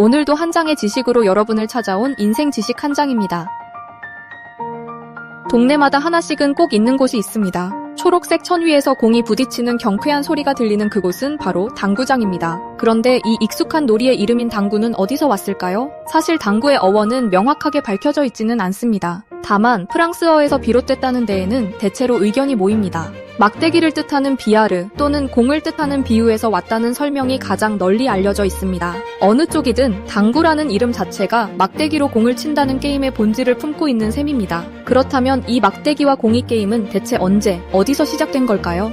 오늘도 한 장의 지식으로 여러분을 찾아온 인생 지식 한 장입니다. 동네마다 하나씩은 꼭 있는 곳이 있습니다. 초록색 천 위에서 공이 부딪히는 경쾌한 소리가 들리는 그곳은 바로 당구장입니다. 그런데 이 익숙한 놀이의 이름인 당구는 어디서 왔을까요? 사실 당구의 어원은 명확하게 밝혀져 있지는 않습니다. 다만 프랑스어에서 비롯됐다는 데에는 대체로 의견이 모입니다. 막대기를 뜻하는 비아르 또는 공을 뜻하는 비유에서 왔다는 설명이 가장 널리 알려져 있습니다. 어느 쪽이든 당구라는 이름 자체가 막대기로 공을 친다는 게임의 본질을 품고 있는 셈입니다. 그렇다면 이 막대기와 공이 게임은 대체 언제, 어디서 시작된 걸까요?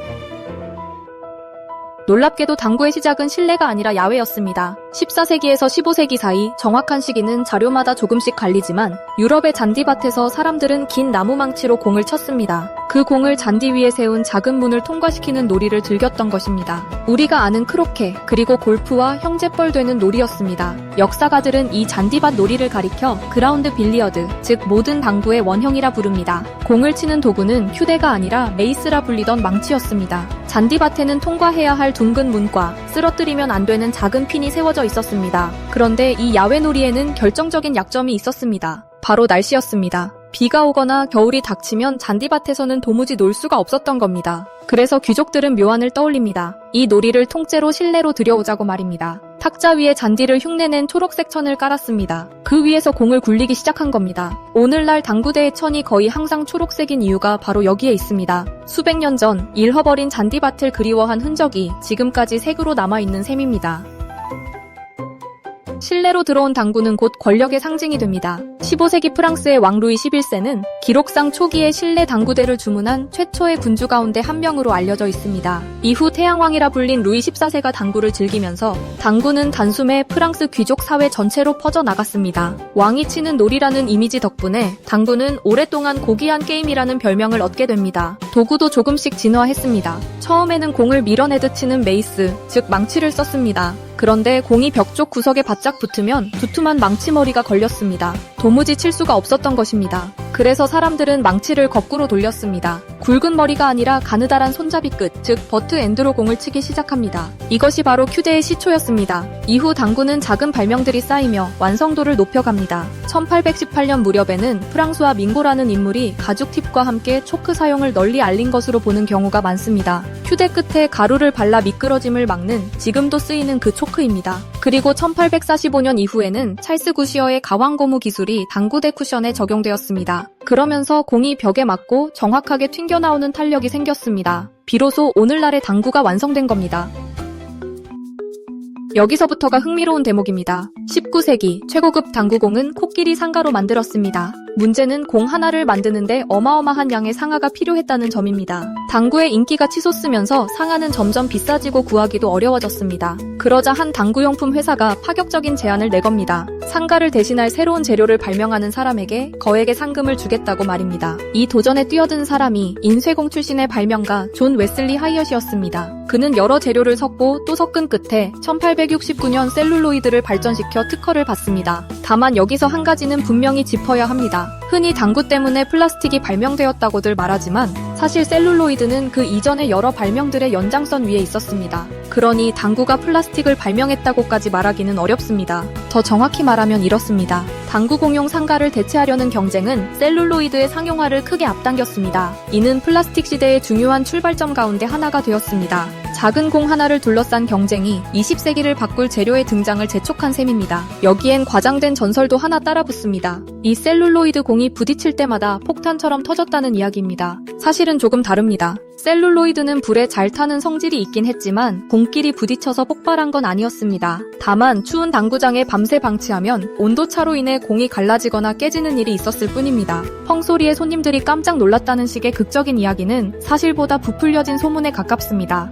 놀랍게도 당구의 시작은 실내가 아니라 야외였습니다. 14세기에서 15세기 사이 정확한 시기는 자료마다 조금씩 갈리지만 유럽의 잔디밭에서 사람들은 긴 나무망치로 공을 쳤습니다. 그 공을 잔디 위에 세운 작은 문을 통과시키는 놀이를 즐겼던 것입니다. 우리가 아는 크로케 그리고 골프와 형제뻘 되는 놀이였습니다. 역사가들은 이 잔디밭 놀이를 가리켜 그라운드 빌리어드, 즉 모든 당구의 원형이라 부릅니다. 공을 치는 도구는 휴대가 아니라 메이스라 불리던 망치였습니다. 잔디밭에는 통과해야 할 둥근 문과 쓰러뜨리면 안 되는 작은 핀이 세워져 있었습니다. 그런데 이 야외 놀이에는 결정적인 약점이 있었습니다. 바로 날씨였습니다. 비가 오거나 겨울이 닥치면 잔디밭에서는 도무지 놀 수가 없었던 겁니다. 그래서 귀족들은 묘안을 떠올립니다. 이 놀이를 통째로 실내로 들여오자고 말입니다. 탁자 위에 잔디를 흉내낸 초록색 천을 깔았습니다. 그 위에서 공을 굴리기 시작한 겁니다. 오늘날 당구대의 천이 거의 항상 초록색인 이유가 바로 여기에 있습니다. 수백 년 전 잃어버린 잔디밭을 그리워한 흔적이 지금까지 색으로 남아있는 셈입니다. 실내로 들어온 당구는 곧 권력의 상징이 됩니다. 15세기 프랑스의 왕 루이 11세는 기록상 초기에 실내 당구대를 주문한 최초의 군주 가운데 한 명으로 알려져 있습니다. 이후 태양왕이라 불린 루이 14세가 당구를 즐기면서 당구는 단숨에 프랑스 귀족 사회 전체로 퍼져나갔습니다. 왕이 치는 놀이라는 이미지 덕분에 당구는 오랫동안 고귀한 게임이라는 별명을 얻게 됩니다. 도구도 조금씩 진화했습니다. 처음에는 공을 밀어내듯 치는 메이스, 즉 망치를 썼습니다. 그런데 공이 벽 쪽 구석에 바짝 붙으면 두툼한 망치머리가 걸렸습니다. 도무지 칠 수가 없었던 것입니다. 그래서 사람들은 망치를 거꾸로 돌렸습니다. 굵은 머리가 아니라 가느다란 손잡이 끝, 즉 버트 엔드로 공을 치기 시작합니다. 이것이 바로 큐대의 시초였습니다. 이후 당구는 작은 발명들이 쌓이며 완성도를 높여갑니다. 1818년 무렵에는 프랑스와 밍고라는 인물이 가죽 팁과 함께 초크 사용을 널리 알린 것으로 보는 경우가 많습니다. 휴대 끝에 가루를 발라 미끄러짐을 막는 지금도 쓰이는 그 초크입니다. 그리고 1845년 이후에는 찰스 구시어의 가왕고무 기술이 당구대 쿠션에 적용되었습니다. 그러면서 공이 벽에 맞고 정확하게 튕겨나오는 탄력이 생겼습니다. 비로소 오늘날의 당구가 완성된 겁니다. 여기서부터가 흥미로운 대목입니다. 19세기 최고급 당구공은 코끼리 상가로 만들었습니다. 문제는 공 하나를 만드는데 어마어마한 양의 상아가 필요했다는 점입니다. 당구의 인기가 치솟으면서 상아는 점점 비싸지고 구하기도 어려워졌습니다. 그러자 한 당구용품 회사가 파격적인 제안을 내겁니다. 상가를 대신할 새로운 재료를 발명하는 사람에게 거액의 상금을 주겠다고 말입니다. 이 도전에 뛰어든 사람이 인쇄공 출신의 발명가 존 웨슬리 하이엇이었습니다. 그는 여러 재료를 섞고 또 섞은 끝에 1869년 셀룰로이드를 발전시켜 특허를 받습니다. 다만 여기서 한 가지는 분명히 짚어야 합니다. 흔히 당구 때문에 플라스틱이 발명되었다고들 말하지만 사실 셀룰로이드는 그 이전의 여러 발명들의 연장선 위에 있었습니다. 그러니 당구가 플라스틱을 발명했다고까지 말하기는 어렵습니다. 더 정확히 말하면 이렇습니다. 당구공용 상가를 대체하려는 경쟁은 셀룰로이드의 상용화를 크게 앞당겼습니다. 이는 플라스틱 시대의 중요한 출발점 가운데 하나가 되었습니다. 작은 공 하나를 둘러싼 경쟁이 20세기를 바꿀 재료의 등장을 재촉한 셈입니다. 여기엔 과장된 전설도 하나 따라붙습니다. 이 셀룰로이드 공이 부딪힐 때마다 폭탄처럼 터졌다는 이야기입니다. 사실은 조금 다릅니다. 셀룰로이드는 불에 잘 타는 성질이 있긴 했지만 공끼리 부딪혀서 폭발한 건 아니었습니다. 다만 추운 당구장에 밤새 방치하면 온도차로 인해 공이 갈라지거나 깨지는 일이 있었을 뿐입니다. 펑소리에 손님들이 깜짝 놀랐다는 식의 극적인 이야기는 사실보다 부풀려진 소문에 가깝습니다.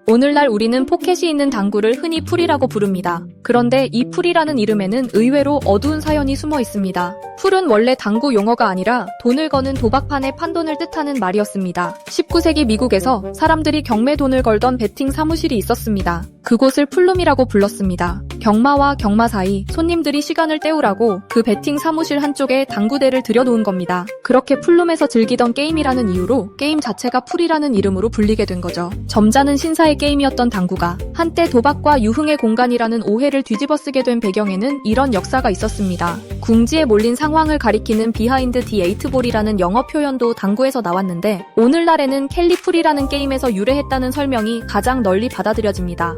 오늘날 우리는 포켓이 있는 당구를 흔히 풀이라고 부릅니다. 그런데 이 풀이라는 이름에는 의외로 어두운 사연이 숨어 있습니다. 풀은 원래 당구 용어가 아니라 돈을 거는 도박판의 판돈을 뜻하는 말이었습니다. 19세기 미국에서 사람들이 경매 돈을 걸던 베팅 사무실이 있었습니다. 그곳을 풀룸이라고 불렀습니다. 경마와 경마 사이 손님들이 시간을 때우라고 그 베팅 사무실 한쪽에 당구대를 들여놓은 겁니다. 그렇게 풀룸에서 즐기던 게임이라는 이유로 게임 자체가 풀이라는 이름으로 불리게 된 거죠. 점잖은 신사의 게임이었던 당구가 한때 도박과 유흥의 공간이라는 오해를 뒤집어쓰게 된 배경에는 이런 역사가 있었습니다. 궁지에 몰린 상황을 가리키는 비하인드 디 에이트볼이라는 영어 표현도 당구에서 나왔는데 오늘날에는 캘리풀이라는 게임에서 유래했다는 설명이 가장 널리 받아들여집니다.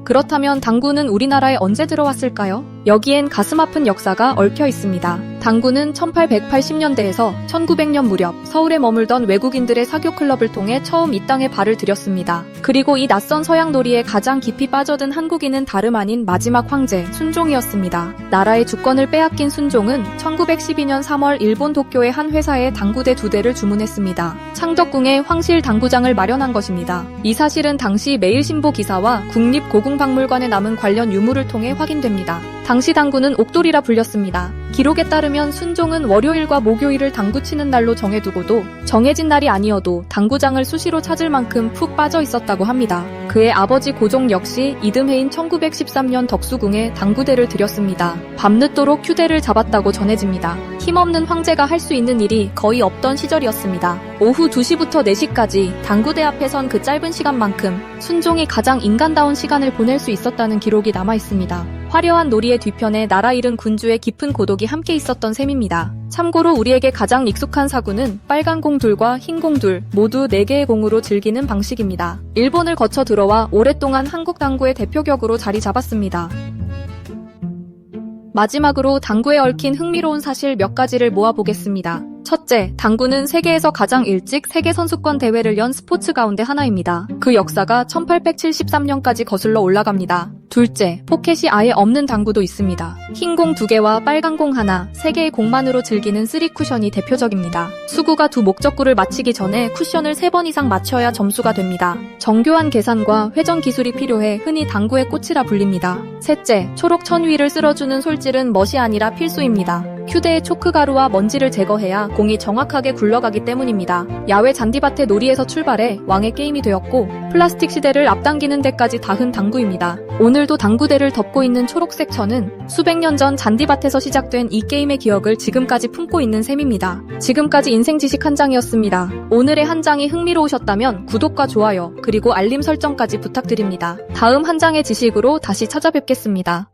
그렇다면 당구는 우리나라에 언제 들어왔을까요? 여기엔 가슴 아픈 역사가 얽혀 있습니다. 당구는 1880년대에서 1900년 무렵 서울에 머물던 외국인들의 사교 클럽을 통해 처음 이 땅에 발을 들였습니다. 그리고 이 낯선 서양 놀이에 가장 깊이 빠져든 한국인은 다름 아닌 마지막 황제 순종이었습니다. 나라의 주권을 빼앗긴 순종은 1912년 3월 일본 도쿄의 한 회사에 당구대 2대를 주문했습니다. 창덕궁에 황실 당구장을 마련한 것입니다. 이 사실은 당시 매일신보 기사와 국립고궁박물관에 남은 관련 유물을 통해 확인됩니다. 당시 당구는 옥돌이라 불렸습니다. 기록에 따르면 순종은 월요일과 목요일을 당구 치는 날로 정해두고도 정해진 날이 아니어도 당구장을 수시로 찾을 만큼 푹 빠져 있었다고 합니다. 그의 아버지 고종 역시 이듬해인 1913년 덕수궁에 당구대를 들였습니다. 밤늦도록 휴대를 잡았다고 전해집니다. 힘없는 황제가 할 수 있는 일이 거의 없던 시절이었습니다. 오후 2시부터 4시까지 당구대 앞에 선 그 짧은 시간만큼 순종이 가장 인간다운 시간을 보낼 수 있었다는 기록이 남아있습니다. 화려한 놀이의 뒤편에 나라 잃은 군주의 깊은 고독이 함께 있었던 셈입니다. 참고로 우리에게 가장 익숙한 사구는 빨간 공 둘과 흰 공 둘 모두 4개의 공으로 즐기는 방식입니다. 일본을 거쳐 들어와 오랫동안 한국 당구의 대표격으로 자리 잡았습니다. 마지막으로 당구에 얽힌 흥미로운 사실 몇 가지를 모아보겠습니다. 첫째, 당구는 세계에서 가장 일찍 세계선수권 대회를 연 스포츠 가운데 하나입니다. 그 역사가 1873년까지 거슬러 올라갑니다. 둘째, 포켓이 아예 없는 당구도 있습니다. 흰 공 2개와 빨간 공 하나, 3개의 공만으로 즐기는 3쿠션이 대표적입니다. 수구가 두 목적구를 맞히기 전에 쿠션을 3번 이상 맞춰야 점수가 됩니다. 정교한 계산과 회전 기술이 필요해 흔히 당구의 꽃이라 불립니다. 셋째, 초록 천 위를 쓸어주는 솔질은 멋이 아니라 필수입니다. 휴대의 초크가루와 먼지를 제거해야 공이 정확하게 굴러가기 때문입니다. 야외 잔디밭의 놀이에서 출발해 왕의 게임이 되었고 플라스틱 시대를 앞당기는 데까지 닿은 당구입니다. 오늘도 당구대를 덮고 있는 초록색 천은 수백 년 전 잔디밭에서 시작된 이 게임의 기억을 지금까지 품고 있는 셈입니다. 지금까지 인생 지식 한 장이었습니다. 오늘의 한 장이 흥미로우셨다면 구독과 좋아요 그리고 알림 설정까지 부탁드립니다. 다음 한 장의 지식으로 다시 찾아뵙겠습니다.